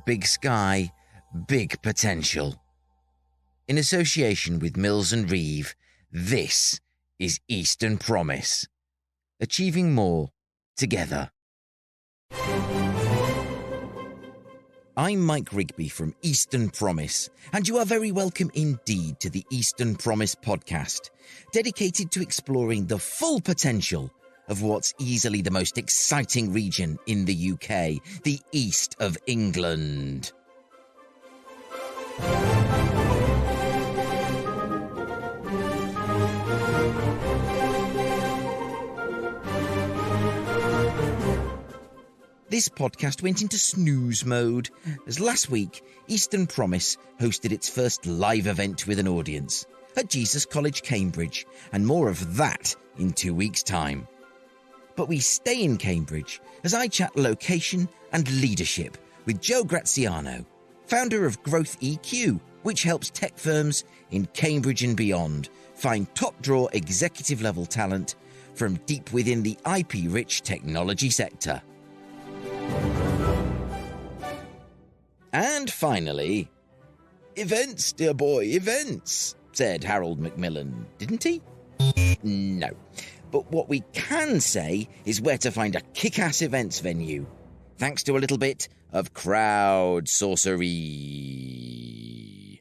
big sky, big potential. In association with Mills and Reeve, this is Eastern Promise. Achieving more together. I'm Mike Rigby from Eastern Promise, and you are very welcome indeed to the Eastern Promise podcast, dedicated to exploring the full potential of what's easily the most exciting region in the UK, the East of England. This podcast went into snooze mode, as last week, Eastern Promise hosted its first live event with an audience at Jesus College, Cambridge, and more of that in 2 weeks' time. But we stay in Cambridge as I chat location and leadership with Joe Graziano, founder of Growth EQ, which helps tech firms in Cambridge and beyond find top-draw executive-level talent from deep within the IP-rich technology sector. And finally, events, dear boy, events, said Harold Macmillan, didn't he? No. But what we can say is where to find a kick-ass events venue, thanks to a little bit of CROWDSOURCERY.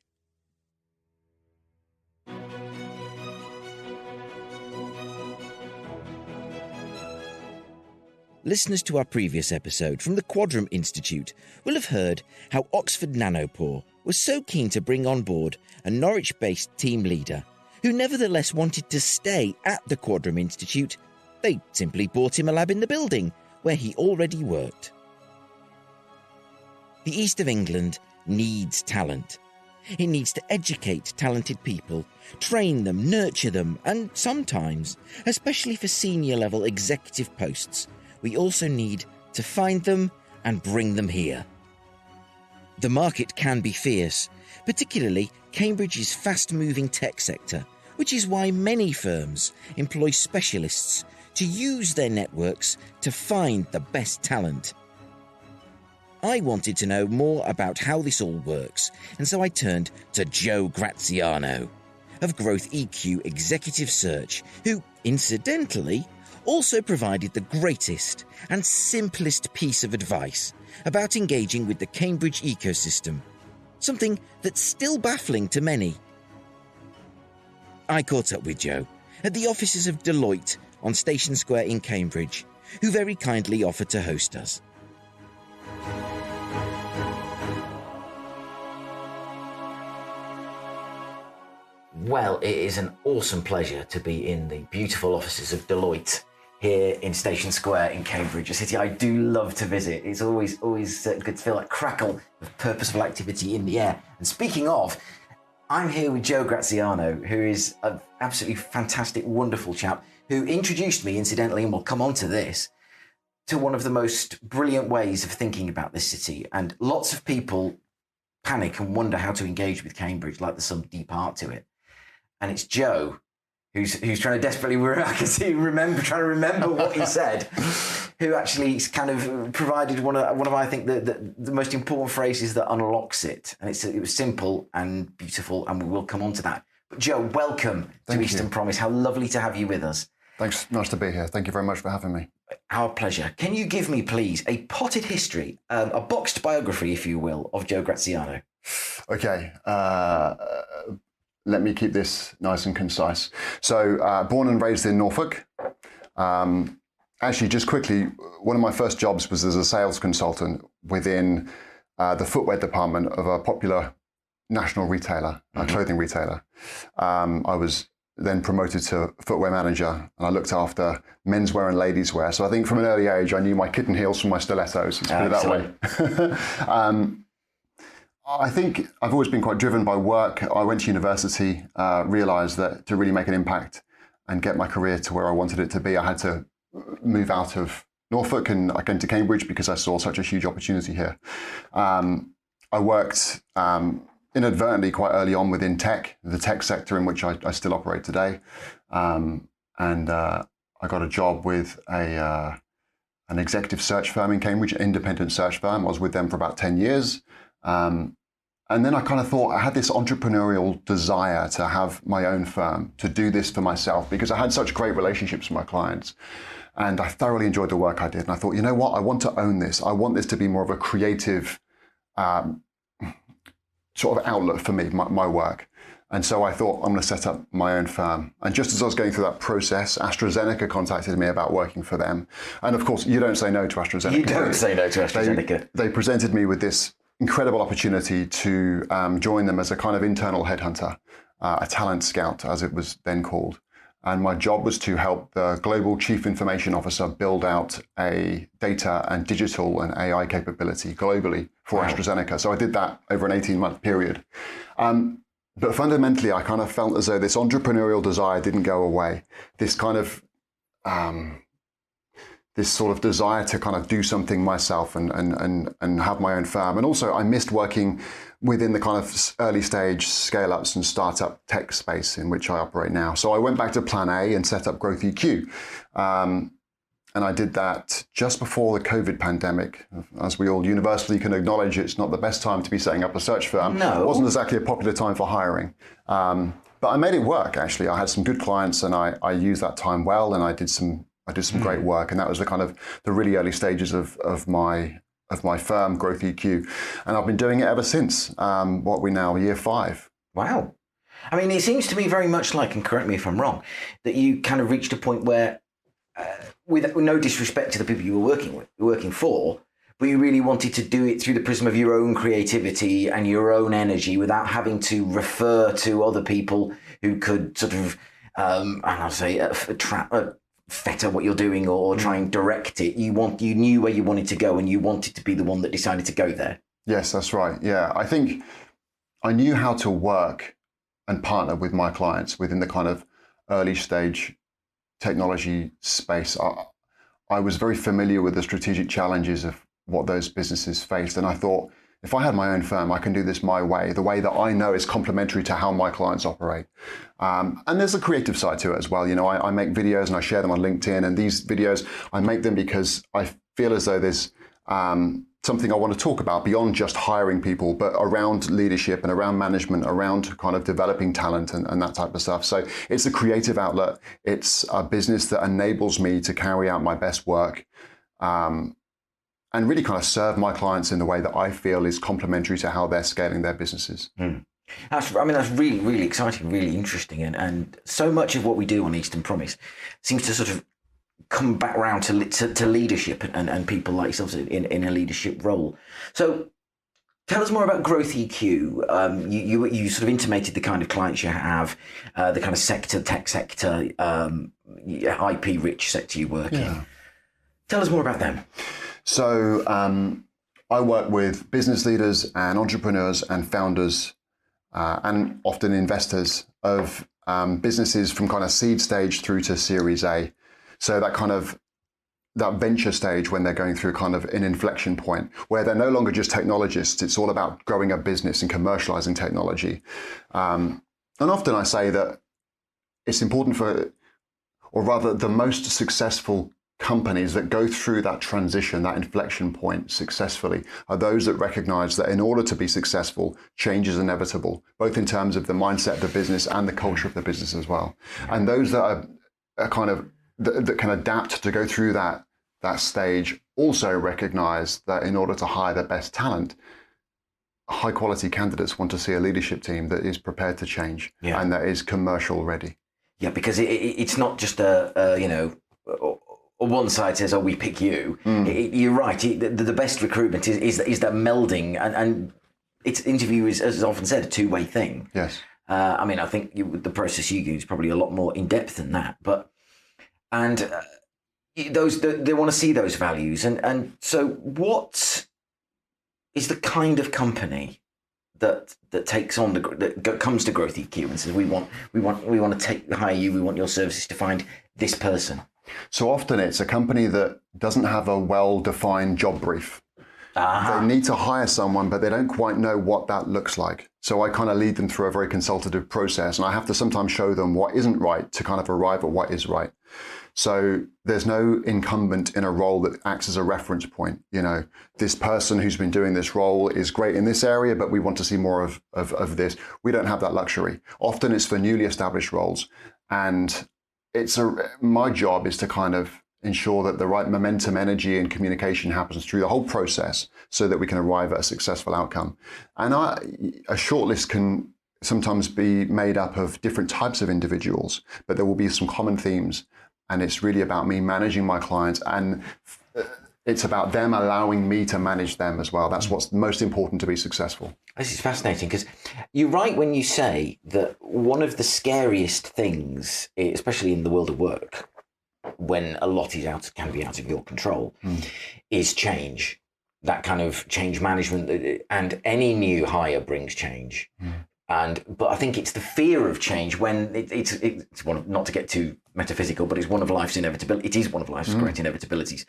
Listeners to our previous episode from the Quadrum Institute will have heard how Oxford Nanopore was so keen to bring on board a Norwich-based team leader who nevertheless wanted to stay at the Quadrum Institute. They simply bought him a lab in the building where he already worked. The East of England needs talent. It needs to educate talented people, train them, nurture them, and sometimes, especially for senior-level executive posts, we also need to find them and bring them here. The market can be fierce, particularly Cambridge's fast-moving tech sector, which is why many firms employ specialists to use their networks to find the best talent. I wanted to know more about how this all works, and so I turned to Joe Graziano of Growth EQ Executive Search, who, incidentally, also provided the greatest and simplest piece of advice about engaging with the Cambridge ecosystem, something that's still baffling to many. I caught up with Joe at the offices of Deloitte on Station Square in Cambridge, who very kindly offered to host us. Well, it is an awesome pleasure to be in the beautiful offices of Deloitte here in Station Square in Cambridge, a city I do love to visit. It's always good to feel that crackle of purposeful activity in the air. And speaking of, I'm here with Joe Graziano, who is an absolutely fantastic, wonderful chap, who introduced me, incidentally, and we'll come on to this, to one of the most brilliant ways of thinking about this city. And lots of people panic and wonder how to engage with Cambridge, like there's some deep art to it. And it's Joe who's trying to desperately, I can see trying to remember what he said, who actually kind of provided one of I think the most important phrases that unlocks it. And it was simple and beautiful, and we will come on to that. But Joe, welcome to Eastern Promise. How lovely to have you with us. Thanks, nice to be here. Thank you very much for having me. Our pleasure. Can you give me, please, a potted history, a boxed biography, if you will, of Joe Graziano? Okay. Let me keep this nice and concise. So, born and raised in Norfolk. Actually, just quickly, one of my first jobs was as a sales consultant within the footwear department of a popular national retailer, a clothing retailer. I was then promoted to footwear manager, and I looked after menswear and ladieswear. So I think from an early age, I knew my kitten heels from my stilettos, let's put it that way. I think I've always been quite driven by work. I went to university, realized that to really make an impact and get my career to where I wanted it to be, I had to move out of Norfolk, and I came to Cambridge because I saw such a huge opportunity here. I worked inadvertently quite early on within tech, the tech sector in which I still operate today. And I got a job with a an executive search firm in Cambridge, an independent search firm. I was with them for about 10 years. And then I kind of thought I had this entrepreneurial desire to have my own firm, to do this for myself, because I had such great relationships with my clients. And I thoroughly enjoyed the work I did. And I thought, you know what, I want to own this. I want this to be more of a creative sort of outlet for me, my work. And so I thought, I'm going to set up my own firm. And just as I was going through that process, AstraZeneca contacted me about working for them. And of course, you don't say no to AstraZeneca. You don't say no to AstraZeneca. They presented me with this incredible opportunity to join them as a kind of internal headhunter, a talent scout, as it was then called. And my job was to help the global chief information officer build out a data and digital and AI capability globally for AstraZeneca. So I did that over an 18-month period. But fundamentally, I kind of felt as though this entrepreneurial desire didn't go away. This kind of, this sort of desire to kind of do something myself and have my own firm. And also I missed working within the kind of early stage scale-ups and startup tech space in which I operate now. So I went back to plan A and set up Growth EQ. And I did that just before the COVID pandemic. As we all universally can acknowledge, it's not the best time to be setting up a search firm. No. It wasn't exactly a popular time for hiring. But I made it work, actually. I had some good clients and I used that time well, and I did some great work. And that was the kind of the really early stages of my firm, Growth EQ. And I've been doing it ever since, what we now, year 5. Wow. I mean, it seems to me very much like, and correct me if I'm wrong, that you kind of reached a point where, with no disrespect to the people you were working for, but you really wanted to do it through the prism of your own creativity and your own energy without having to refer to other people who could sort of, fetter what you're doing or try and direct it. You knew where you wanted to go, and you wanted to be the one that decided to go there. Yes, that's right. Yeah, I think I knew how to work and partner with my clients within the kind of early stage technology space. I was very familiar with the strategic challenges of what those businesses faced. And I thought, if I had my own firm, I can do this my way, the way that I know is complementary to how my clients operate. And there's a creative side to it as well. You know, I make videos and I share them on LinkedIn, and these videos, I make them because I feel as though there's something I want to talk about beyond just hiring people, but around leadership and around management, around kind of developing talent and that type of stuff. So it's a creative outlet. It's a business that enables me to carry out my best work and really kind of serve my clients in the way that I feel is complementary to how they're scaling their businesses. That's really, really exciting, really interesting. And so much of what we do on Eastern Promise seems to sort of come back around to leadership and people like yourselves in a leadership role. So tell us more about Growth EQ. You sort of intimated the kind of clients you have, the kind of sector, tech sector, IP-rich sector you work in. Tell us more about them. So I work with business leaders and entrepreneurs and founders and often investors of businesses from kind of seed stage through to Series A. So that venture stage when they're going through kind of an inflection point where they're no longer just technologists. It's all about growing a business and commercializing technology. And often I say that it's important or rather the most successful companies that go through that transition, that inflection point successfully, are those that recognize that in order to be successful, change is inevitable, both in terms of the mindset of the business and the culture of the business as well. And those that are kind of that can adapt to go through that stage also recognize that in order to hire the best talent, high quality candidates want to see a leadership team that is prepared to change and that is commercial ready. Yeah, because it's not just a one side says, "Oh, we pick you." You're right. The best recruitment is that melding, and it's interview is, as often said, a two-way thing. Yes. I mean, I think the process you use is probably a lot more in depth than that, and those they want to see those values, and so what is the kind of company that takes on that comes to Growth EQ and says, we want to hire you, we want your services to find this person? So often it's a company that doesn't have a well-defined job brief. They need to hire someone, but they don't quite know what that looks like. So I kind of lead them through a very consultative process, and I have to sometimes show them what isn't right to kind of arrive at what is right. So there's no incumbent in a role that acts as a reference point. You know, this person who's been doing this role is great in this area, but we want to see more of this. We don't have that luxury. Often it's for newly established roles. And my job is to kind of ensure that the right momentum, energy, and communication happens through the whole process so that we can arrive at a successful outcome. And a shortlist can sometimes be made up of different types of individuals, but there will be some common themes. And it's really about me managing my clients, and it's about them allowing me to manage them as well. That's what's most important to be successful. This is fascinating, because you're right when you say that one of the scariest things, especially in the world of work, when a lot can be out of your control, is change. That kind of change management, and any new hire brings change. But I think it's the fear of change when it's one of, not to get too metaphysical, but it's one of life's inevitability. It is one of life's great inevitabilities.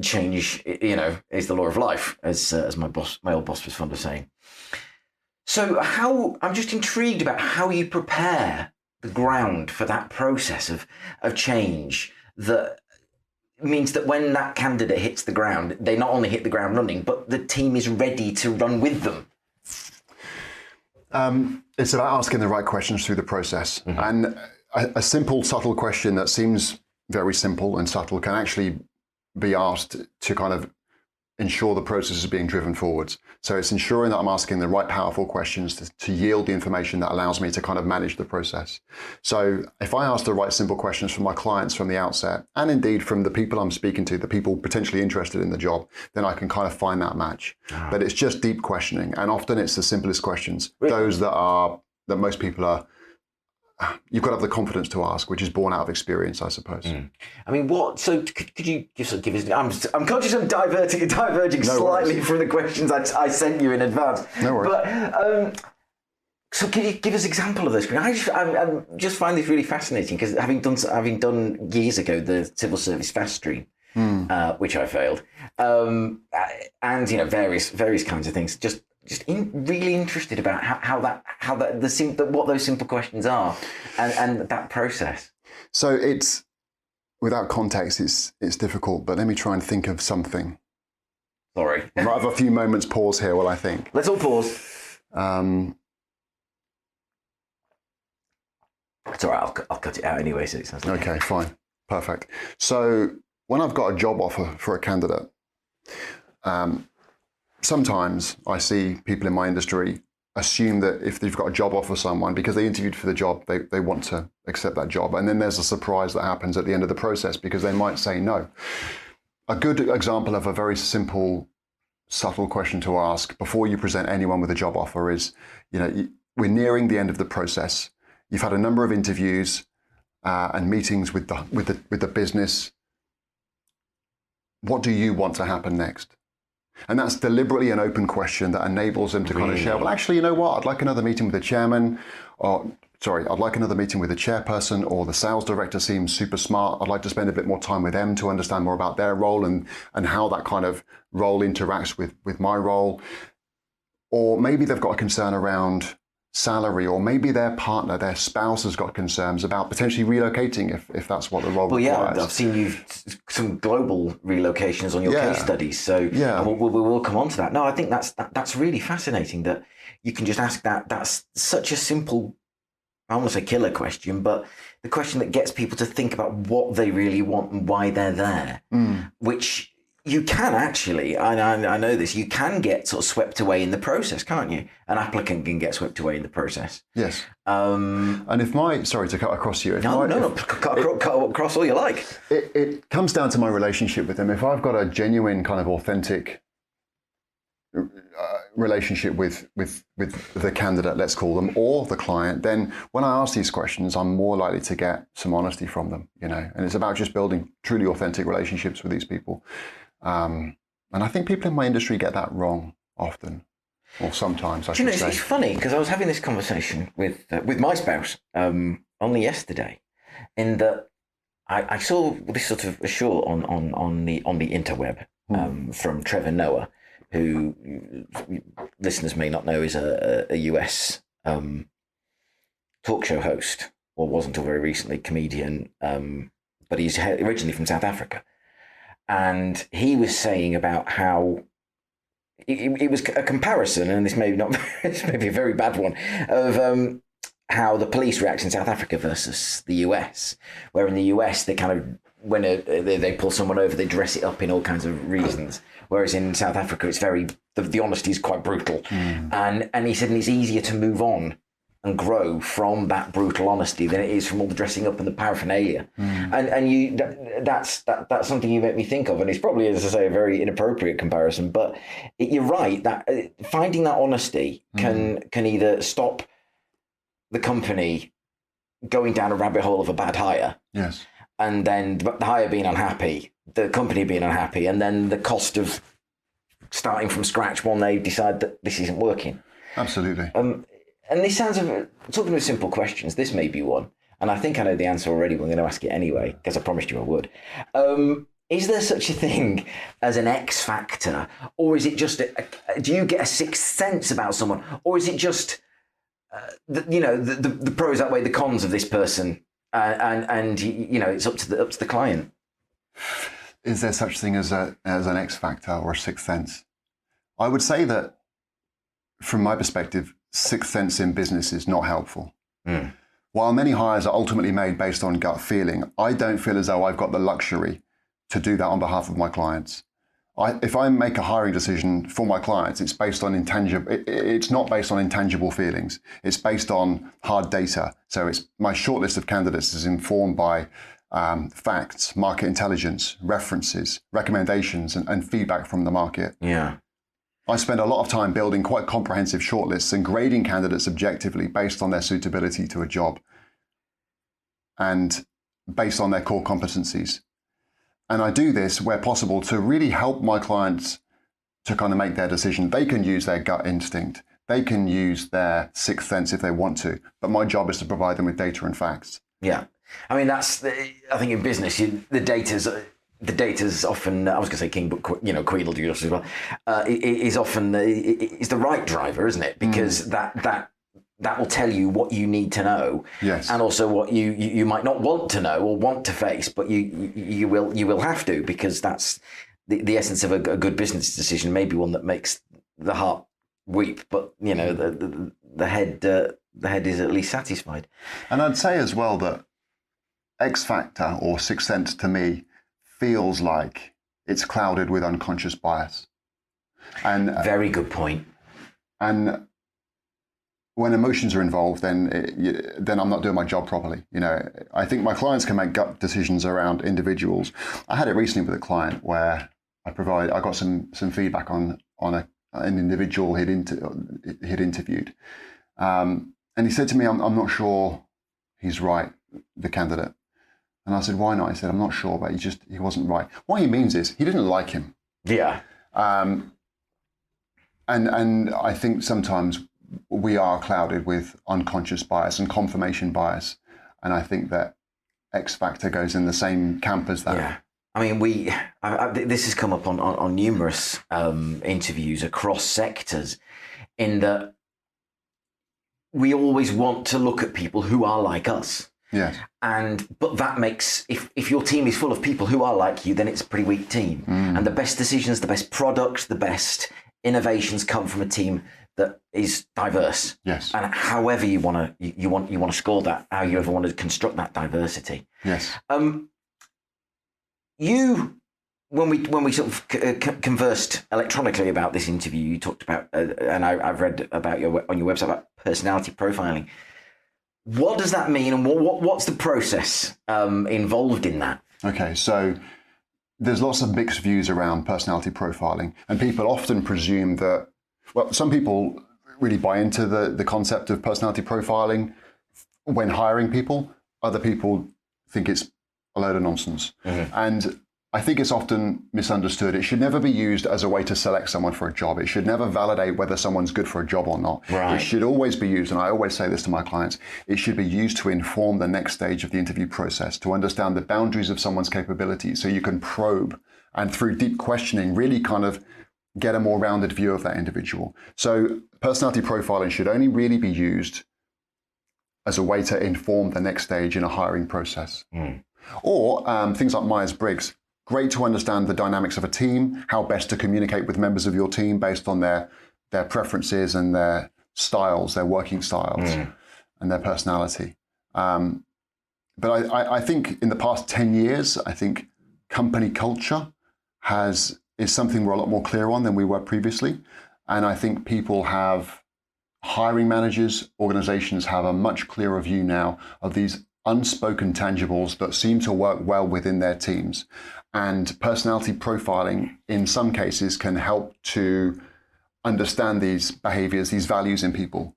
Change, is the law of life, as my old boss was fond of saying. So I'm just intrigued about how you prepare the ground for that process of change that means that when that candidate hits the ground, they not only hit the ground running, but the team is ready to run with them. It's about asking the right questions through the process. And a simple, subtle question that seems very simple and subtle can actually be asked to kind of ensure the process is being driven forwards. So it's ensuring that I'm asking the right powerful questions to yield the information that allows me to kind of manage the process. So if I ask the right simple questions from my clients from the outset, and indeed from the people I'm speaking to, the people potentially interested in the job, then I can kind of find that match. But it's just deep questioning. And often it's the simplest questions, really? Those that most people are, you've got to have the confidence to ask, which is born out of experience, I suppose. I mean, so could you give us, I'm conscious of diverging slightly from the questions I sent you in advance. No worries. But, so can you give us an example of this? I just find this really fascinating, because having done years ago the civil service fast stream, which I failed, and various kinds of things, really interested about what those simple questions are, and that process. So it's, without context, it's difficult. But let me try and think of something. Sorry, I might have a few moments pause here while I think. Let's all pause. It's all right. I'll cut it out anyway, so it sounds like okay. Fine, perfect. So when I've got a job offer for a candidate, sometimes I see people in my industry assume that if they've got a job offer for someone, because they interviewed for the job, they want to accept that job. And then there's a surprise that happens at the end of the process, because they might say no. A good example of a very simple, subtle question to ask before you present anyone with a job offer is, we're nearing the end of the process. You've had a number of interviews and meetings with the business. What do you want to happen next? And that's deliberately an open question that enables them to kind of share, well, actually, you know what? I'd like another meeting with the chairman, I'd like another meeting with the chairperson, or the sales director seems super smart. I'd like to spend a bit more time with them to understand more about their role and how that kind of role interacts with my role. Or maybe they've got a concern around salary, or maybe their partner, their spouse, has got concerns about potentially relocating if that's what the role requires. I've seen some global relocations on your case studies, so we'll come on to that. No, I think that's really fascinating that you can just ask that. That's such a simple, I don't want to say killer question, but the question that gets people to think about what they really want and why they're there, which you can actually, I know this, you can get sort of swept away in the process, can't you? An applicant can get swept away in the process. Yes. And sorry to cut across you. Cut across all you like. It comes down to my relationship with them. If I've got a genuine kind of authentic relationship with the candidate, let's call them, or the client, then when I ask these questions, I'm more likely to get some honesty from them, and it's about just building truly authentic relationships with these people. And I think people in my industry get that wrong often, or sometimes, I should say. It's funny, because I was having this conversation with my spouse only yesterday, in that I saw this sort of a short on the interweb from Trevor Noah, who listeners may not know is a US talk show host, or was until very recently, comedian, but he's originally from South Africa. And he was saying about how it was a comparison, and this may not, this may be a very bad one, of how the police react in South Africa versus the US, where in the US they kind of, when they pull someone over, they dress it up in all kinds of reasons, whereas in South Africa it's very, the honesty is quite brutal. And he said, and it's easier to move on and grow from that brutal honesty than it is from all the dressing up and the paraphernalia. And that's something you make me think of, and it's probably, as I say, a very inappropriate comparison, but you're right, that finding that honesty can either stop the company going down a rabbit hole of a bad hire, yes, and then the hire being unhappy, the company being unhappy, and then the cost of starting from scratch when they decide that this isn't working. Absolutely. And this sounds of talking with simple questions. This may be one, and I think I know the answer already, but I'm going to ask it anyway because I promised you I would. Is there such a thing as an X factor, or is it just do you get a sixth sense about someone, or is it just the pros outweigh the cons of this person, and it's up to the client? Is there such thing as an X factor or a sixth sense? I would say that, from my perspective, sixth sense in business is not helpful. While many hires are ultimately made based on gut feeling, I don't feel as though I've got the luxury to do that on behalf of my clients. If I make a hiring decision for my clients, it's based on intangible. It's not based on intangible feelings. It's based on hard data. So my shortlist of candidates is informed by facts, market intelligence, references, recommendations, and feedback from the market. Yeah. I spend a lot of time building quite comprehensive shortlists and grading candidates objectively based on their suitability to a job and based on their core competencies. And I do this where possible to really help my clients to kind of make their decision. They can use their gut instinct. They can use their sixth sense if they want to. But my job is to provide them with data and facts. Yeah. I mean, I think in business, the data's often, I was going to say king, but queen will do yours as well. Is often is the right driver, isn't it? Because that will tell you what you need to know, yes, and also what you might not want to know or want to face, but you will have to, because that's the essence of a good business decision. Maybe one that makes the heart weep, but the head is at least satisfied. And I'd say as well that X factor or sixth sense to me feels like it's clouded with unconscious bias. And very good point. And when emotions are involved, then I'm not doing my job properly. I think my clients can make gut decisions around individuals. I had it recently with a client where I got some feedback on an individual he'd interviewed, and he said to me, "I'm not sure he's right, the candidate." And I said, "Why not?" He said, "I'm not sure, but he wasn't right." What he means is he didn't like him. Yeah. And I think sometimes we are clouded with unconscious bias and confirmation bias. And I think that X factor goes in the same camp as that. Yeah. I mean, this has come up on numerous interviews across sectors, in that we always want to look at people who are like us. Yes. But that makes, if your team is full of people who are like you, then it's a pretty weak team. And the best decisions, the best products, the best innovations come from a team that is diverse. Yes. And however you want to score that, how you ever want to construct that diversity. Yes. When we sort of conversed electronically about this interview, you talked about, and I've read about on your website about personality profiling. What does that mean, and what's the process involved in that? Okay, so there's lots of mixed views around personality profiling, and people often presume that, well, some people really buy into the concept of personality profiling when hiring people. Other people think it's a load of nonsense. And I think it's often misunderstood. It should never be used as a way to select someone for a job. It should never validate whether someone's good for a job or not. Right. It should always be used, and I always say this to my clients, it should be used to inform the next stage of the interview process, to understand the boundaries of someone's capabilities, so you can probe and, through deep questioning, really kind of get a more rounded view of that individual. So personality profiling should only really be used as a way to inform the next stage in a hiring process. Or things like Myers-Briggs. Great to understand the dynamics of a team, how best to communicate with members of your team based on their preferences and their styles, their working styles, and their personality. But I think in the past 10 years, I think company culture is something we're a lot more clear on than we were previously. And I think hiring managers, organizations have a much clearer view now of these unspoken tangibles that seem to work well within their teams. And personality profiling, in some cases, can help to understand these behaviors, these values in people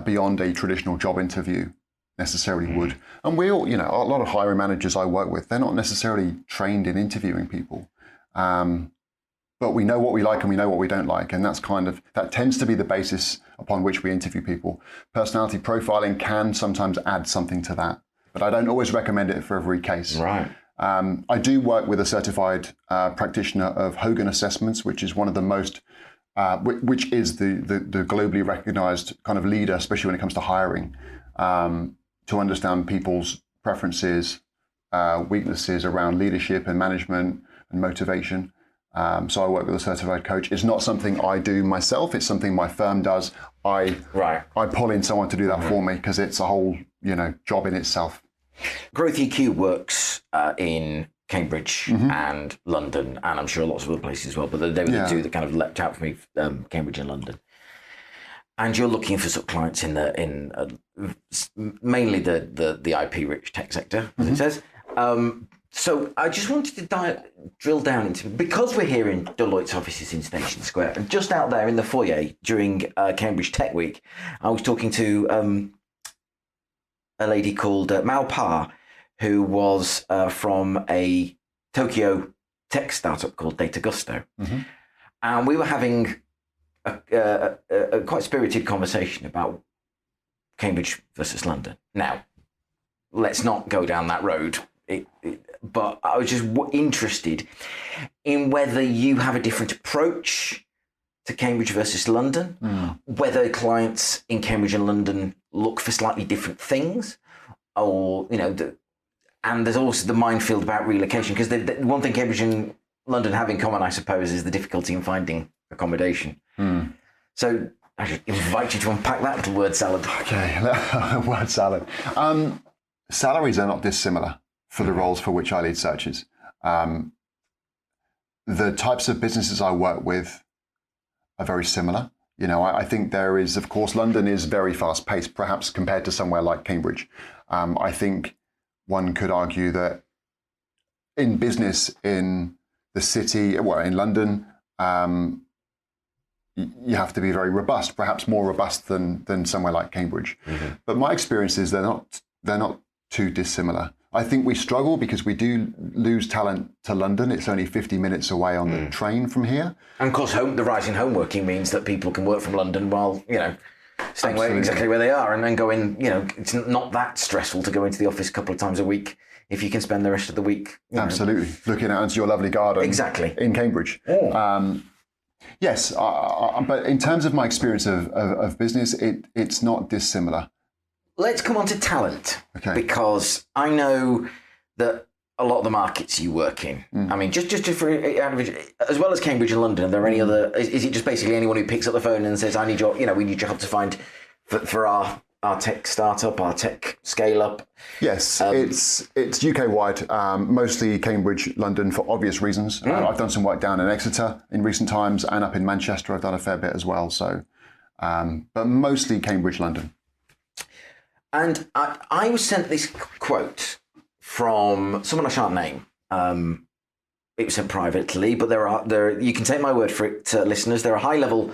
beyond a traditional job interview necessarily would. And we all, a lot of hiring managers I work with, they're not necessarily trained in interviewing people. But we know what we like and we know what we don't like. And that tends to be the basis upon which we interview people. Personality profiling can sometimes add something to that, but I don't always recommend it for every case. Right. I do work with a certified practitioner of Hogan assessments, which is one of the most, which is the globally recognized kind of leader, especially when it comes to hiring, to understand people's preferences, weaknesses around leadership and management and motivation. So I work with a certified coach. It's not something I do myself. It's something my firm does. I pull in someone to do that for me because it's a whole, job in itself. Growth EQ works in Cambridge and London, and I'm sure lots of other places as well. But they were the two that kind of leapt out for me, Cambridge and London. And you're looking for sort of clients in mainly the IP-rich tech sector, as it says. So I just wanted to drill down into, because we're here in Deloitte's offices in Station Square, and just out there in the foyer during Cambridge Tech Week, I was talking to a lady called Mal Pa, who was from a Tokyo tech startup called Data Gusto. And we were having a quite spirited conversation about Cambridge versus London. Now, let's not go down that road. But I was just interested in whether you have a different approach to Cambridge versus London, whether clients in Cambridge and London look for slightly different things, or, and there's also the minefield about relocation, because the one thing Cambridge and London have in common, I suppose, is the difficulty in finding accommodation. So I should invite you to unpack that little word salad. Okay, word salad. Salaries are not dissimilar for the roles for which I lead searches. The types of businesses I work with are very similar. I think there is, of course, London is very fast paced, perhaps compared to somewhere like Cambridge. I think one could argue that in business in the city, in London, you have to be very robust, perhaps more robust than somewhere like Cambridge. But my experience is they're not too dissimilar. I think we struggle because we do lose talent to London. It's only 50 minutes away on the train from here. And of course, the rise in home working means that people can work from London while, staying exactly where they are, and then go in, it's not that stressful to go into the office a couple of times a week if you can spend the rest of the week. Absolutely. Looking out into your lovely garden. Exactly. In Cambridge. Yes, but in terms of my experience of business, it's not dissimilar. Let's come on to talent, because I know that a lot of the markets you work in, I mean, just for as well as Cambridge and London, are there any other, is it just basically anyone who picks up the phone and says, I need we need your help to find for our tech startup, our tech scale up? Yes, it's UK wide, mostly Cambridge, London for obvious reasons. I've done some work down in Exeter in recent times, and up in Manchester I've done a fair bit as well. So, but mostly Cambridge, London. And I was sent this quote from someone I shan't name. It was sent privately, but there you can take my word for it, listeners. They're a high-level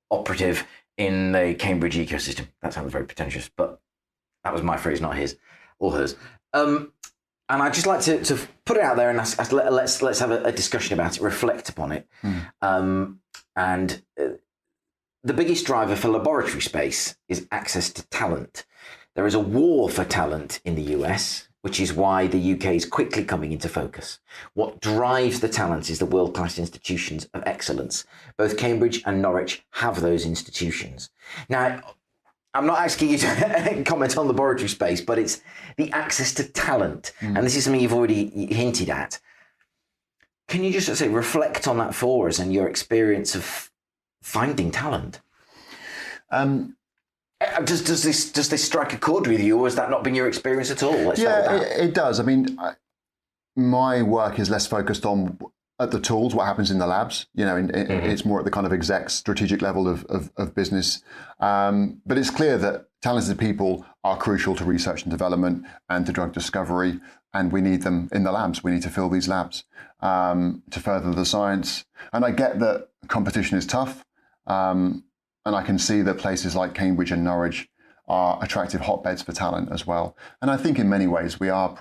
operative in the Cambridge ecosystem. That sounds very pretentious, but that was my phrase, not his or hers. And I'd just like to put it out there and let's have a discussion about it, reflect upon it. And the biggest driver for laboratory space is access to talent. There is a war for talent in the US, which is why the UK is quickly coming into focus. What drives the talent is the world-class institutions of excellence. Both Cambridge and Norwich have those institutions. Now, I'm not asking you to comment on laboratory space, but it's the access to talent. And this is something you've already hinted at. Can you just say reflect on that for us and your experience of finding talent? Does this strike a chord with you, or has that not been your experience at all? It does. I mean, my work is less focused on at the tools, what happens in the labs. It's more at the kind of exec strategic level of business. But it's clear that talented people are crucial to research and development and to drug discovery, and we need them in the labs. We need to fill these labs to further the science. And I get that competition is tough, and I can see that places like Cambridge and Norwich are attractive hotbeds for talent as well. And I think in many ways we are,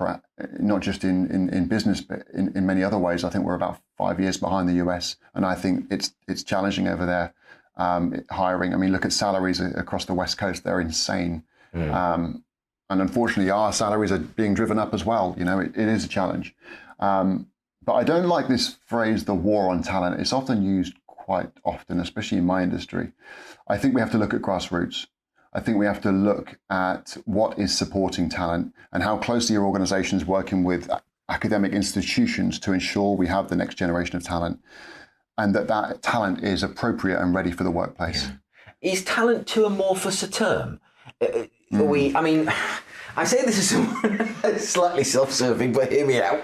not just in business, but in many other ways. I think we're about 5 years behind the US, and I think it's challenging over there hiring. I mean, look at salaries across the West Coast; they're insane. And unfortunately, our salaries are being driven up as well. It is a challenge. But I don't like this phrase, the war on talent. It's often used quite often, especially in my industry. I think we have to look at grassroots. I think we have to look at what is supporting talent and how closely your organization is working with academic institutions to ensure we have the next generation of talent, and that talent is appropriate and ready for the workplace. Is talent too amorphous a term? I say this as someone slightly self-serving, but hear me out.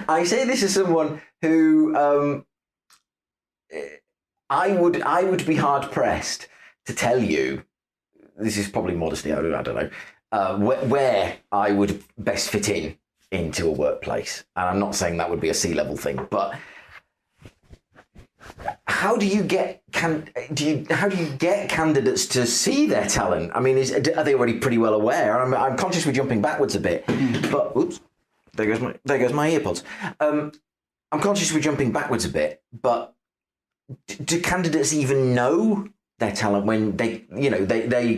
I say this as someone who I would be hard pressed to tell you. This is probably modesty. I don't know where I would best fit into a workplace, and I'm not saying that would be a C-level thing, but how do you get candidates to see their talent? I mean, are they already pretty well aware? I'm conscious we're jumping backwards a bit, but oops, there goes my earpods. I'm conscious we're jumping backwards a bit, but do candidates even know their talent when they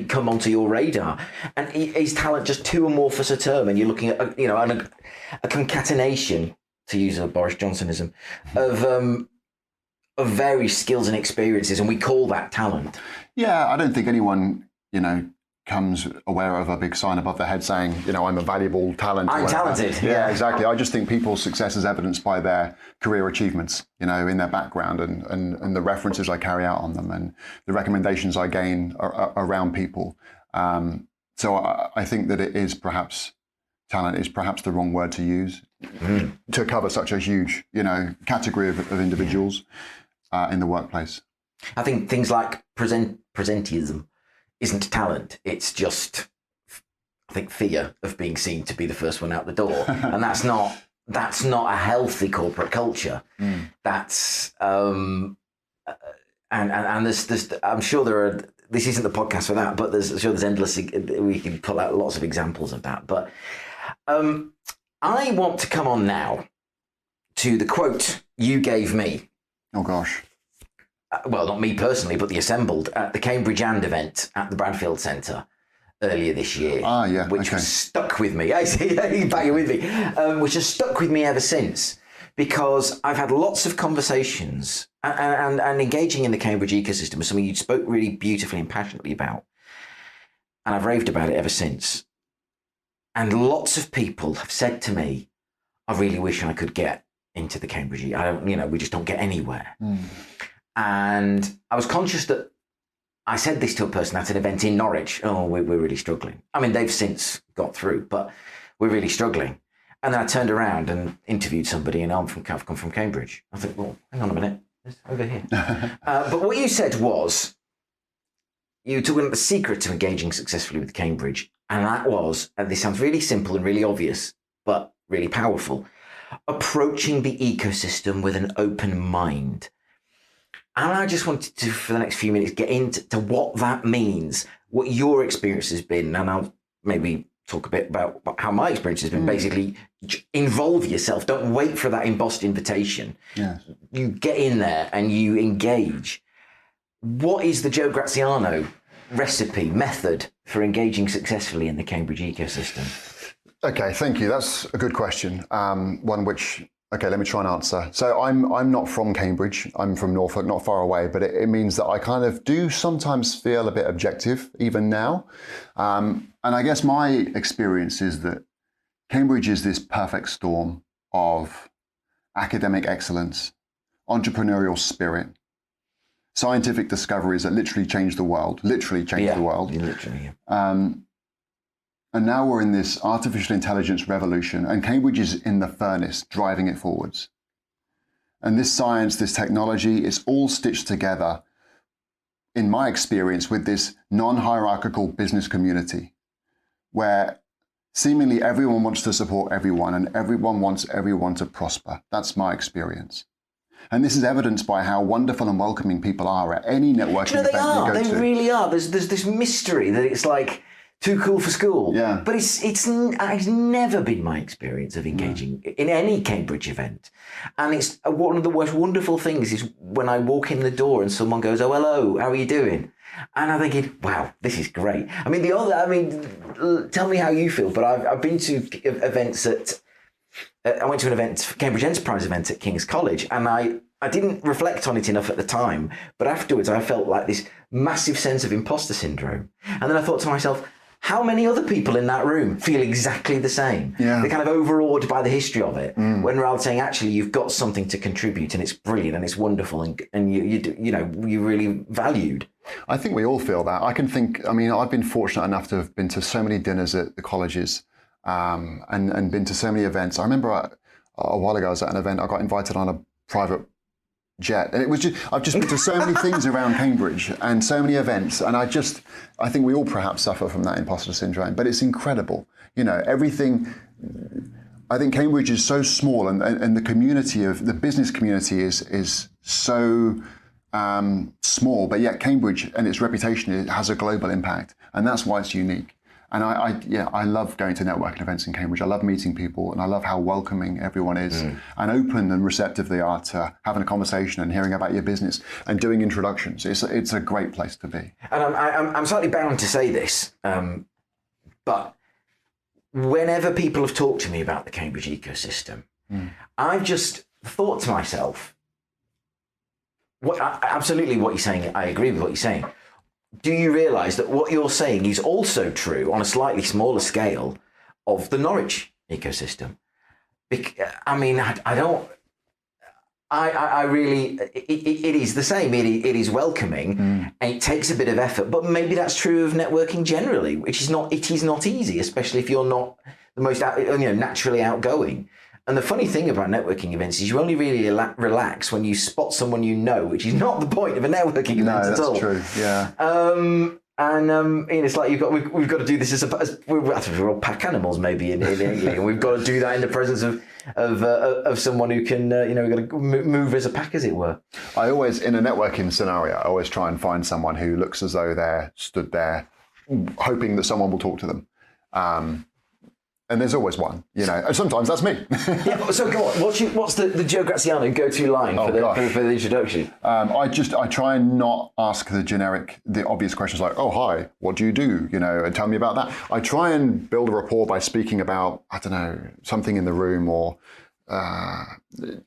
come onto your radar? And is talent just too amorphous a term, and you're looking at a concatenation, to use a Boris Johnsonism, of various skills and experiences, and we call that talent? Yeah, I don't think anyone comes aware of a big sign above their head saying, I'm a valuable talent. I'm talented. Yeah, exactly. I just think people's success is evidenced by their career achievements, in their background and the references I carry out on them and the recommendations I gain around people. So I think that talent is perhaps the wrong word to use to cover such a huge, category of individuals in the workplace. I think things like presenteeism isn't talent. It's just, I think, fear of being seen to be the first one out the door, and that's not a healthy corporate culture. That's and there's I'm sure there are. This isn't the podcast for that, but there's endless. We can pull out lots of examples of that. But I want to come on now to the quote you gave me. Oh gosh. Well, not me personally, but the assembled at the Cambridge And event at the Bradfield Centre earlier this year. Which has stuck with me. I see, back with me. Which has stuck with me ever since, because I've had lots of conversations and engaging in the Cambridge ecosystem is something you spoke really beautifully and passionately about. And I've raved about it ever since. And lots of people have said to me, I really wish I could get into the Cambridge. We just don't get anywhere. And I was conscious that I said this to a person at an event in Norwich. Oh, we're really struggling. I mean, they've since got through, but we're really struggling. And then I turned around and interviewed somebody, and I've come from Cambridge. I thought, well, hang on a minute, it's over here. But what you said was, you were talking about the secret to engaging successfully with Cambridge. And that was, and this sounds really simple and really obvious, but really powerful, approaching the ecosystem with an open mind. And I just wanted to, for the next few minutes, get into what that means, what your experience has been, and I'll maybe talk a bit about how my experience has been. Basically, involve yourself. Don't wait for that embossed invitation. Yeah. You get in there and you engage. What is the Joe Graziano method for engaging successfully in the Cambridge ecosystem? Okay, thank you. That's a good question. One which Okay, let me try and answer. So I'm not from Cambridge. I'm from Norfolk, not far away, but it means that I kind of do sometimes feel a bit objective, even now. And I guess my experience is that Cambridge is this perfect storm of academic excellence, entrepreneurial spirit, scientific discoveries that literally changed the world, literally. And now we're in this artificial intelligence revolution, and Cambridge is in the furnace, driving it forwards. And this science, this technology, is all stitched together, in my experience, with this non-hierarchical business community, where seemingly everyone wants to support everyone, and everyone wants everyone to prosper. That's my experience. And this is evidenced by how wonderful and welcoming people are at any networking event you go to. They really are. There's this mystery that it's like, too cool for school. Yeah. But it's never been my experience of engaging in any Cambridge event. And it's one of the most wonderful things is when I walk in the door and someone goes, "Oh, hello, how are you doing?" And I'm thinking, wow, this is great. Tell me how you feel, but I've been to events I went to an event, Cambridge Enterprise event at King's College, and I didn't reflect on it enough at the time, but afterwards I felt like this massive sense of imposter syndrome. And then I thought to myself, how many other people in that room feel exactly the same? Yeah. They're kind of overawed by the history of it, when rather saying, actually, you've got something to contribute, and it's brilliant, and it's wonderful, and you're really valued. I think we all feel that. I've been fortunate enough to have been to so many dinners at the colleges, and been to so many events. I remember a while ago I was at an event, I got invited on a private jet, and I've just been to so many things around Cambridge and so many events, and I think we all perhaps suffer from that imposter syndrome, but it's incredible. Everything. I think Cambridge is so small, and the community of the business community is so small, but yet Cambridge and its reputation, it has a global impact, and that's why it's unique. And I love going to networking events in Cambridge. I love meeting people, and I love how welcoming everyone is, and open and receptive they are to having a conversation and hearing about your business and doing introductions. It's a great place to be. And I'm slightly bound to say this, but whenever people have talked to me about the Cambridge ecosystem, I've just thought to myself, absolutely what you're saying, I agree with what you're saying. Do you realise that what you're saying is also true on a slightly smaller scale of the Norwich ecosystem? It is the same. It is welcoming, and it takes a bit of effort. But maybe that's true of networking generally, which is not. It is not easy, especially if you're not the most naturally outgoing. And the funny thing about networking events is you only really relax when you spot someone you know, which is not the point of a networking event at all. No, that's true. Yeah. It's like we've got to do this we're all pack animals maybe in England, and we've got to do that in the presence of someone who can we've got to move as a pack, as it were. I always, in a networking scenario, I always try and find someone who looks as though they're stood there hoping that someone will talk to them. And there's always one, and sometimes that's me. Yeah, so go on. What's the Joe Graziano go-to line for the introduction? I try and not ask the obvious questions like, "Oh, hi, what do you do?" And tell me about that. I try and build a rapport by speaking about, I don't know, something in the room or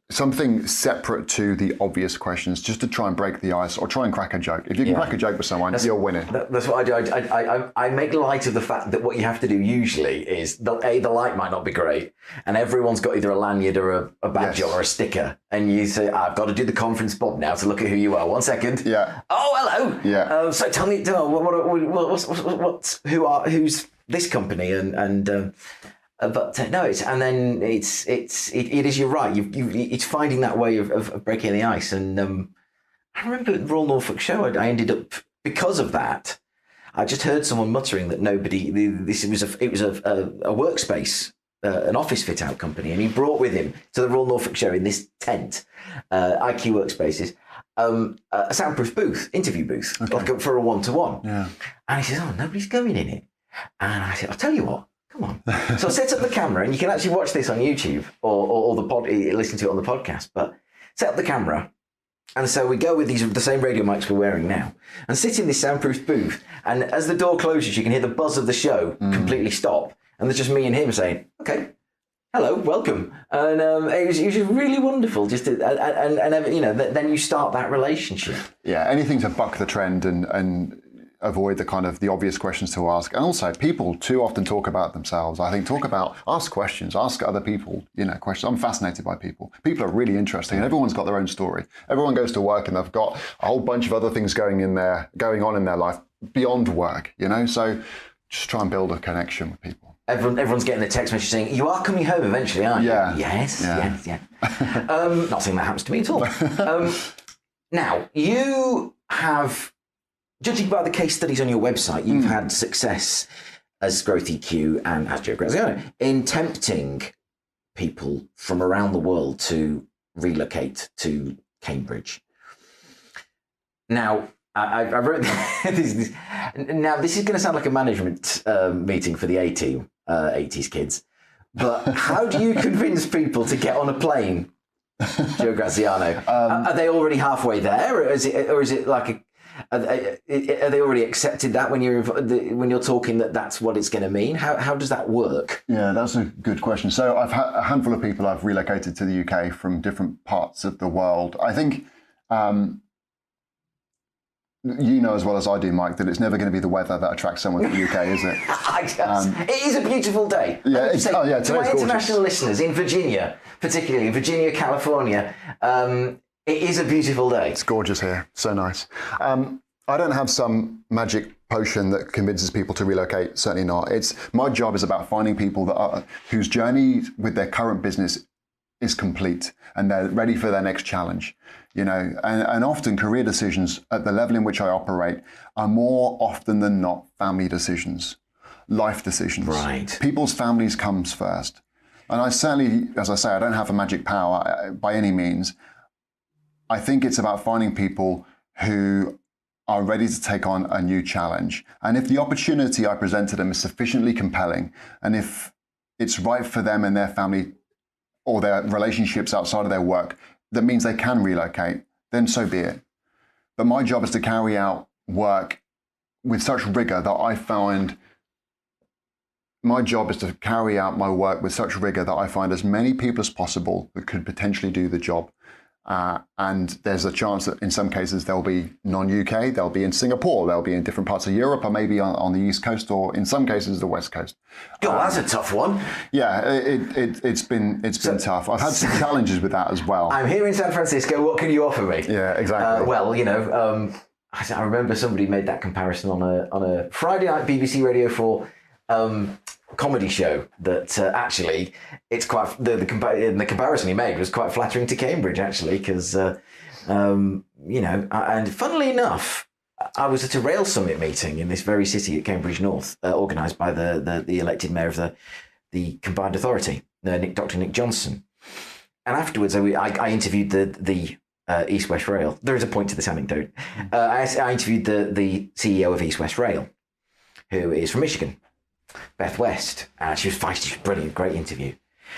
something separate to the obvious questions, just to try and break the ice or try and crack a joke. If you can crack a joke with someone, you're winning. That's what I do. I make light of the fact that what you have to do usually is the light might not be great, and everyone's got either a lanyard or a badge or a sticker, and you say, "I've got to do the conference bob now to look at who you are." 1 second. Yeah. Oh, hello. Yeah. So tell me, who's this company and. But no, it is. You're right. It's finding that way of breaking the ice. And I remember at the Royal Norfolk show, I ended up, because of that, I just heard someone muttering that it was a workspace, an office fit out company, and he brought with him to the Royal Norfolk show in this tent, IQ Workspaces, a soundproof booth, interview booth, like for a one-to-one. Yeah. And he says, "Oh, nobody's going in it." And I said, "I'll tell you what. Come on." So I set up the camera, and you can actually watch this on YouTube or listen to it on the podcast, but set up the camera. And so we go with the same radio mics we're wearing now and sit in this soundproof booth. And as the door closes, you can hear the buzz of the show completely stop. And there's just me and him saying, "Okay." hello, welcome. And it was just really wonderful. Just and you know, then you start that relationship. Yeah, anything to buck the trend and avoid the kind of the obvious questions to ask. And also, people too often talk about themselves. I think ask questions, ask other people, questions. I'm fascinated by people. People are really interesting, and everyone's got their own story. Everyone goes to work and they've got a whole bunch of other things going on in their life beyond work, So just try and build a connection with people. Everyone's getting a text message saying, "You are coming home eventually, aren't you?" Yes. Not saying that happens to me at all. Now, you have, judging by the case studies on your website, you've had success as Growth EQ and as Joe Graziano in tempting people from around the world to relocate to Cambridge. Now, I wrote this. Now, this is going to sound like a management meeting for the A-team, 80s kids. But how do you convince people to get on a plane, Joe Graziano? Are they already halfway there, or is it like are they already accepted that when you're talking that's what it's going to mean? How does that work? Yeah, that's a good question. So I've had a handful of people I've relocated to the UK from different parts of the world. I think. You know as well as I do, Mike, that it's never going to be the weather that attracts someone to the UK, is it? It is a beautiful day. Yeah, to my international listeners in Virginia, particularly in Virginia, California, it is a beautiful day. It's gorgeous here. So nice. I don't have some magic potion that convinces people to relocate. Certainly not. My job is about finding people whose journey with their current business is complete and they're ready for their next challenge. And often career decisions at the level in which I operate are more often than not family decisions, life decisions. Right. People's families comes first. And I certainly, as I say, I don't have a magic power by any means. I think it's about finding people who are ready to take on a new challenge. And if the opportunity I present to them is sufficiently compelling, and if it's right for them and their family or their relationships outside of their work, that means they can relocate, then so be it. But my job is to carry out work with such rigor that I find as many people as possible that could potentially do the job. And there's a chance that in some cases they'll be non-UK, they'll be in Singapore, they'll be in different parts of Europe, or maybe on the East Coast, or in some cases the West Coast. God, that's a tough one. Yeah, it's been tough. I've had some challenges with that as well. I'm here in San Francisco. What can you offer me? Yeah, exactly. I remember somebody made that comparison on a Friday night BBC Radio 4 comedy show that actually it's quite the comparison he made was quite flattering to Cambridge actually, because and funnily enough, I was at a Rail Summit meeting in this very city at Cambridge North, organised by the elected mayor of the combined authority, Dr. Nick Johnson, and afterwards I interviewed the East West Rail. There is a point to this anecdote. I interviewed the CEO of East West Rail, who is from Michigan, Beth West. She was feisty, she was brilliant, great interview.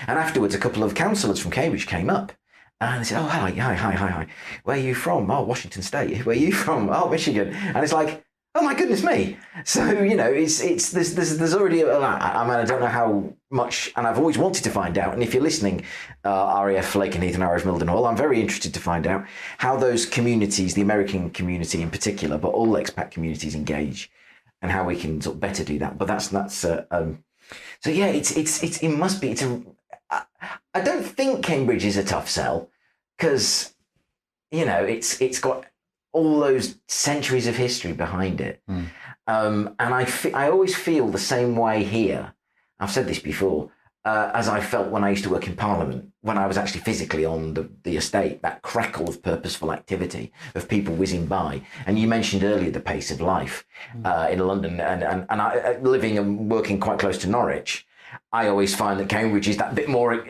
And afterwards, a couple of councillors from Cambridge came up and they said, "Oh, hi. Where are you from?" "Oh, Washington State." "Where are you from?" "Oh, Michigan." And it's like, oh my goodness me. So, there's already I don't know how much, and I've always wanted to find out. And if you're listening, RAF Lakenheath and RAF Mildenhall, I'm very interested to find out how those communities, the American community in particular, but all expat communities engage, and how we can sort of better do that. But so yeah, it must be. I don't think Cambridge is a tough sell, because it's got all those centuries of history behind it. And I always feel the same way here. I've said this before, as I felt when I used to work in Parliament, when I was actually physically on the estate, that crackle of purposeful activity of people whizzing by. And you mentioned earlier the pace of life in London, and I, living and working quite close to Norwich, I always find that Cambridge is that bit more,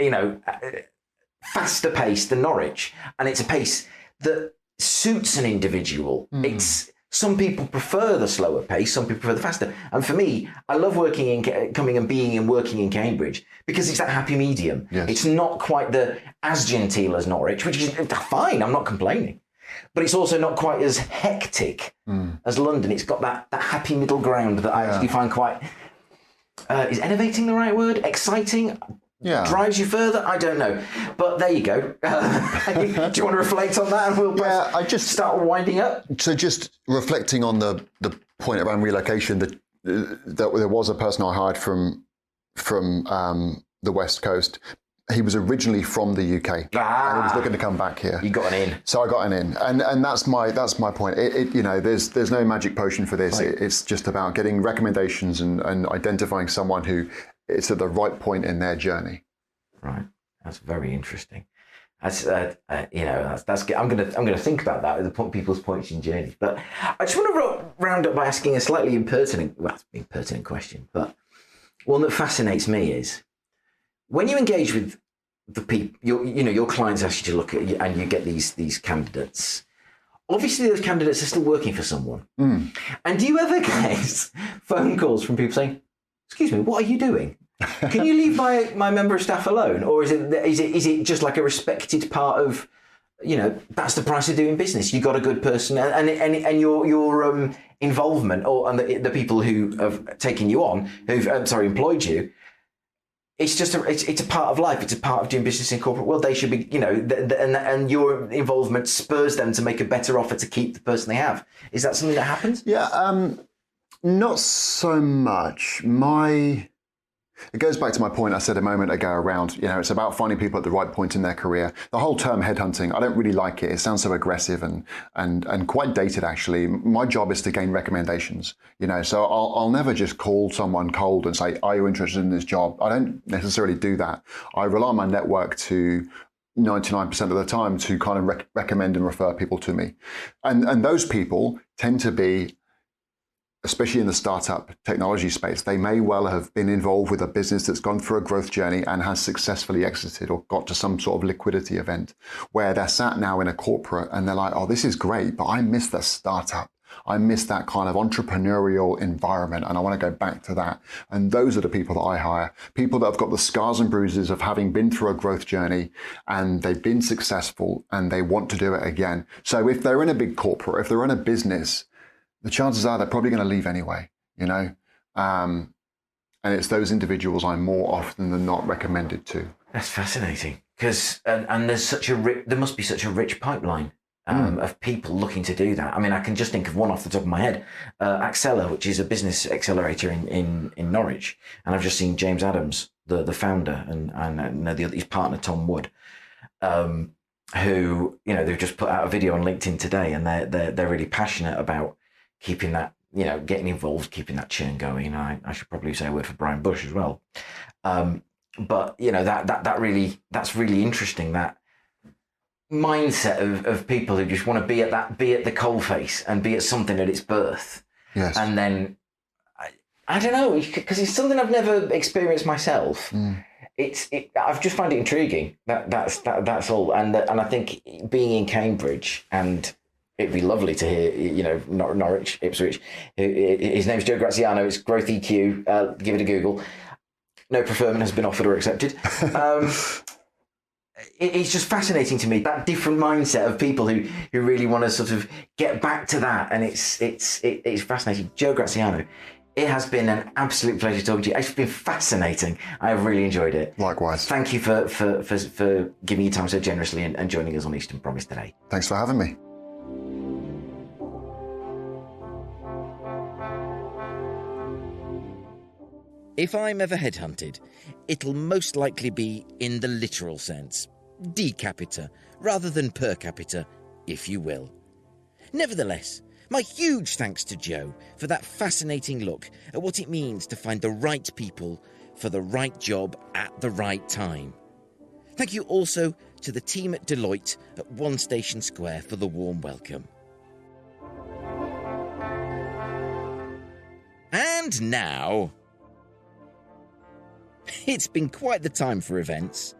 faster pace than Norwich. And it's a pace that suits an individual. Some people prefer the slower pace, some people prefer the faster. And for me, I love coming and being and working in Cambridge because it's that happy medium. Yes. It's not quite as genteel as Norwich, which is fine, I'm not complaining. But it's also not quite as hectic as London. It's got that happy middle ground that I actually find quite, is innovating the right word? Exciting? drives you further? I don't know. But there you go. Do you want to reflect on that? And we'll I just start winding up. So just reflecting on the point around relocation, that there was a person I hired from the West Coast. He was originally from the UK, and he was looking to come back here. You got an in. So I got an in, and that's my point. There's no magic potion for this. Right. It's just about getting recommendations and identifying someone who is at the right point in their journey. Right, that's very interesting. That's that's I'm gonna think about that at the people's points in journey. But I just want to round up by asking a slightly impertinent question, but one that fascinates me is, when you engage with the people, your clients ask you to look at, and you get these candidates. Obviously, those candidates are still working for someone. And do you ever get phone calls from people saying, "Excuse me, what are you doing? Can you leave my member of staff alone?" Or is it just like a respected part of, that's the price of doing business. You got a good person, and your involvement, and the people who have taken you on, who've employed you. It's just it's a part of life. It's a part of doing business in corporate world. They should be, and your involvement spurs them to make a better offer to keep the person they have. Is that something that happens? Yeah, not so much. It goes back to my point I said a moment ago around, it's about finding people at the right point in their career. The whole term headhunting, I don't really like it. It sounds so aggressive and quite dated, actually. My job is to gain recommendations, so I'll never just call someone cold and say, "Are you interested in this job?" I don't necessarily do that. I rely on my network to 99% of the time to kind of recommend and refer people to me. And those people tend to be, especially in the startup technology space, they may well have been involved with a business that's gone through a growth journey and has successfully exited or got to some sort of liquidity event where they're sat now in a corporate and they're like, "Oh, this is great, but I miss the startup. I miss that kind of entrepreneurial environment, and I want to go back to that." And those are the people that I hire. People that have got the scars and bruises of having been through a growth journey and they've been successful and they want to do it again. So if they're in a big corporate, if they're in a business, the chances are they're probably going to leave anyway, and it's those individuals I'm more often than not recommended to. That's fascinating, because and there must be such a rich pipeline of people looking to do that. I mean, I can just think of one off the top of my head, Accela, which is a business accelerator in Norwich, and I've just seen James Adams, the founder, and his partner Tom Wood. Who they've just put out a video on LinkedIn today, and they're really passionate about keeping that, getting involved, keeping that churn going. I should probably say a word for Brian Bush as well. But that's really interesting, that mindset of people who just want to be at the coalface and be at something at its birth. Yes. And then I don't know, because it's something I've never experienced myself. I've just found it intriguing. That's all. And I think being in Cambridge, and it'd be lovely to hear, Norwich, Ipswich. His name's Joe Graziano. It's Growth EQ. Give it a Google. No preferment has been offered or accepted. It's just fascinating to me, that different mindset of people who really want to sort of get back to that. And it's fascinating. Joe Graziano, it has been an absolute pleasure talking to you. It's been fascinating. I've really enjoyed it. Likewise. Thank you for giving your time so generously and joining us on Eastern Promise today. Thanks for having me. If I'm ever headhunted, it'll most likely be in the literal sense. De capita, rather than per capita, if you will. Nevertheless, my huge thanks to Joe for that fascinating look at what it means to find the right people for the right job at the right time. Thank you also to the team at Deloitte at One Station Square for the warm welcome. And now, it's been quite the time for events.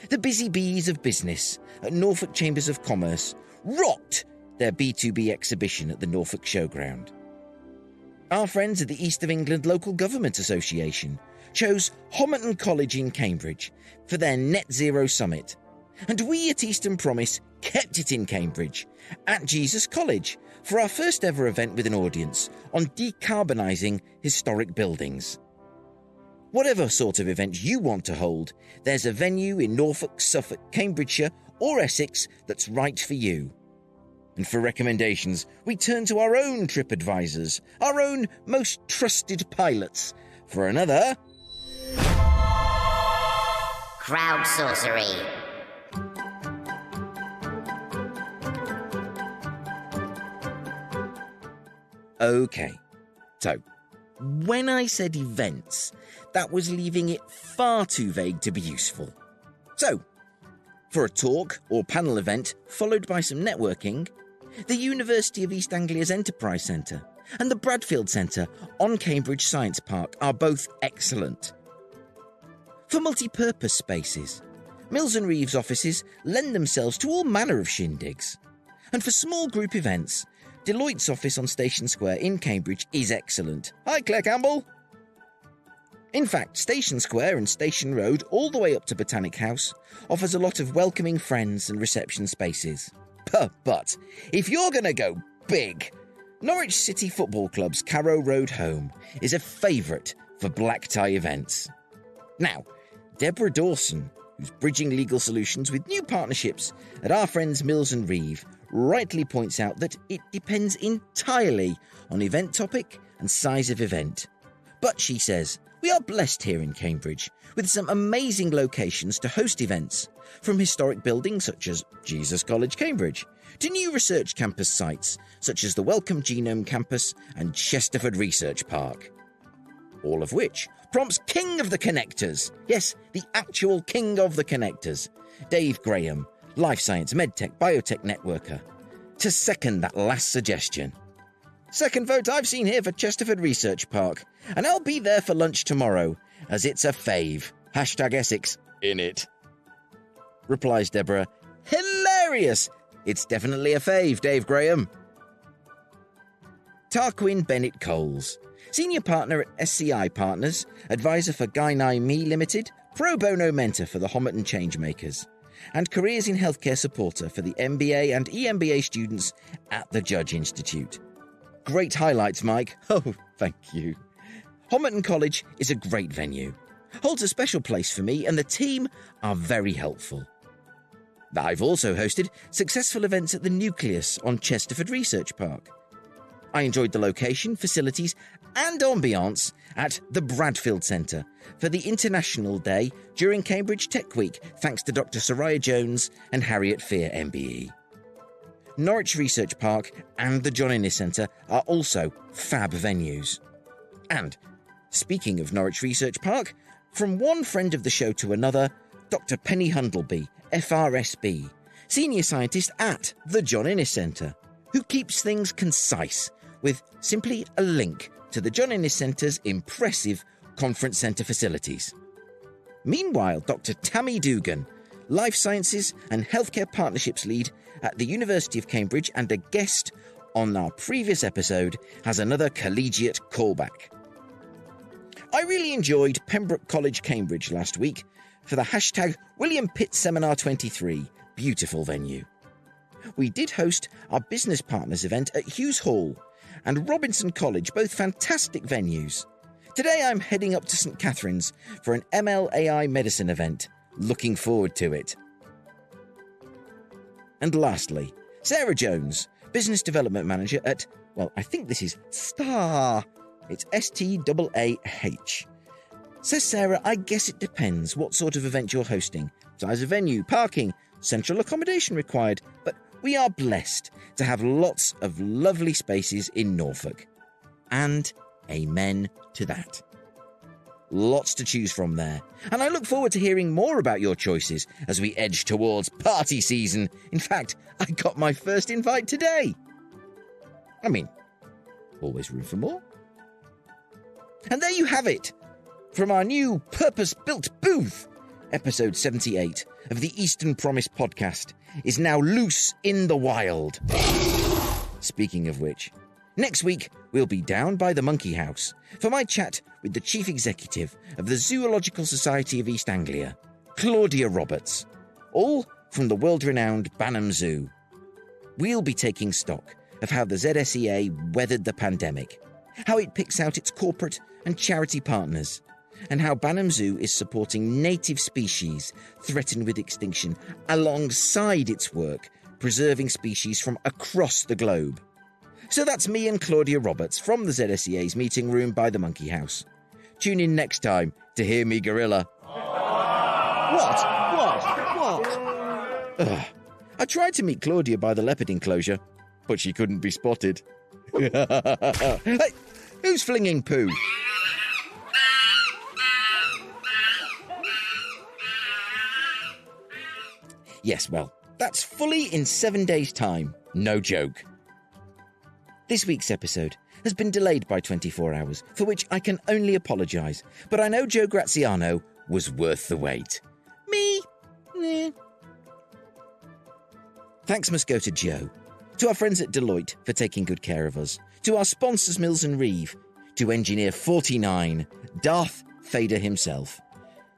The busy bees of business at Norfolk Chambers of Commerce rocked their B2B exhibition at the Norfolk Showground. Our friends at the East of England Local Government Association chose Homerton College in Cambridge for their Net Zero Summit, and we at Eastern Promise kept it in Cambridge at Jesus College for our first ever event with an audience on decarbonising historic buildings. Whatever sort of event you want to hold, there's a venue in Norfolk, Suffolk, Cambridgeshire or Essex that's right for you. And for recommendations, we turn to our own trip advisors, our own most trusted pilots, for another... CROWDSOURCERY. Okay, so when I said events, that was leaving it far too vague to be useful. So, for a talk or panel event followed by some networking, the University of East Anglia's Enterprise Centre and the Bradfield Centre on Cambridge Science Park are both excellent. For multi-purpose spaces, Mills and Reeves offices lend themselves to all manner of shindigs. And for small group events, Deloitte's office on Station Square in Cambridge is excellent. Hi, Claire Campbell. In fact, Station Square and Station Road, all the way up to Botanic House, offers a lot of welcoming friends and reception spaces. But if you're going to go big, Norwich City Football Club's Carrow Road home is a favourite for black tie events. Now, Deborah Dawson, who's bridging legal solutions with new partnerships at our friends Mills and Reeve, rightly points out that it depends entirely on event topic and size of event. But she says, we are blessed here in Cambridge with some amazing locations to host events, from historic buildings such as Jesus College, Cambridge, to new research campus sites such as the Wellcome Genome Campus and Chesterford Research Park. All of which prompts King of the Connectors, yes, the actual King of the Connectors, Dave Graham, Life Science, MedTech, Biotech Networker, to second that last suggestion. Second vote I've seen here for Chesterford Research Park, and I'll be there for lunch tomorrow, as it's a fave. #Essex in it. Replies Deborah, hilarious! It's definitely a fave, Dave Graham. Tarquin Bennett Coles, Senior Partner at SCI Partners, Advisor for Guy Me Limited, Pro Bono Mentor for the Homerton Changemakers, and Careers in Healthcare Supporter for the MBA and EMBA students at the Judge Institute. Great highlights, Mike. Oh, thank you. Homerton College is a great venue, holds a special place for me, and the team are very helpful. I've also hosted successful events at the Nucleus on Chesterford Research Park. I enjoyed the location, facilities, and ambience at the Bradfield Centre for the International Day during Cambridge Tech Week, thanks to Dr. Soraya Jones and Harriet Fear MBE. Norwich Research Park and the John Innes Centre are also fab venues. And, speaking of Norwich Research Park, from one friend of the show to another, Dr. Penny Hundleby, FRSB, Senior Scientist at the John Innes Centre, who keeps things concise with simply a link to the John Innes Centre's impressive conference centre facilities. Meanwhile, Dr. Tammy Dugan, Life Sciences and Healthcare Partnerships Lead at the University of Cambridge and a guest on our previous episode, has another collegiate callback. I really enjoyed Pembroke College, Cambridge last week for the #William Pitt Seminar 23, beautiful venue. We did host our business partners event at Hughes Hall and Robinson College, both fantastic venues. Today I'm heading up to St Catherine's for an ML-AI medicine event. Looking forward to it. And lastly, Sarah Jones, Business Development Manager at, well, I think this is STAAH. It's STAAH. Says Sarah, I guess it depends what sort of event you're hosting. Size of venue, parking, central accommodation required, but we are blessed to have lots of lovely spaces in Norfolk. And amen to that. Lots to choose from there, and I look forward to hearing more about your choices as we edge towards party season. In fact, I got my first invite today. I mean, always room for more. And there you have it, from our new purpose-built booth. Episode 78 of the Eastern Promise podcast is now loose in the wild. Speaking of which, next week we'll be down by the Monkey House for my chat with the Chief Executive of the Zoological Society of East Anglia, Claudia Roberts, all from the world-renowned Banham Zoo. We'll be taking stock of how the ZSEA weathered the pandemic, how it picks out its corporate and charity partners, and how Banham Zoo is supporting native species threatened with extinction alongside its work preserving species from across the globe. So that's me and Claudia Roberts from the ZSEA's meeting room by the Monkey House. Tune in next time to hear me gorilla. What? Ugh. I tried to meet Claudia by the leopard enclosure, but she couldn't be spotted. Hey, who's flinging poo? Yes, well, that's fully in 7 days' time. No joke. This week's episode has been delayed by 24 hours, for which I can only apologise, but I know Joe Graziano was worth the wait. Me? Eh. Thanks must go to Joe, to our friends at Deloitte for taking good care of us, to our sponsors Mills and Reeve, to Engineer 49, Darth Vader himself,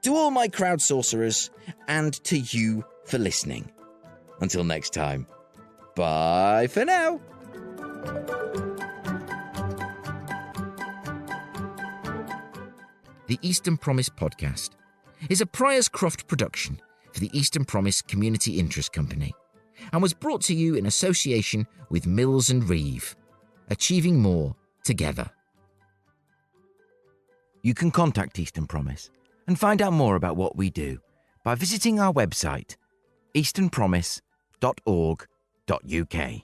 to all my crowd sorcerers, and to you for listening. Until next time, bye for now. The Eastern Promise podcast is a Priorscroft production for the Eastern Promise Community Interest Company and was brought to you in association with Mills and Reeve, achieving more together. You can contact Eastern Promise and find out more about what we do by visiting our website, easternpromise.org.uk.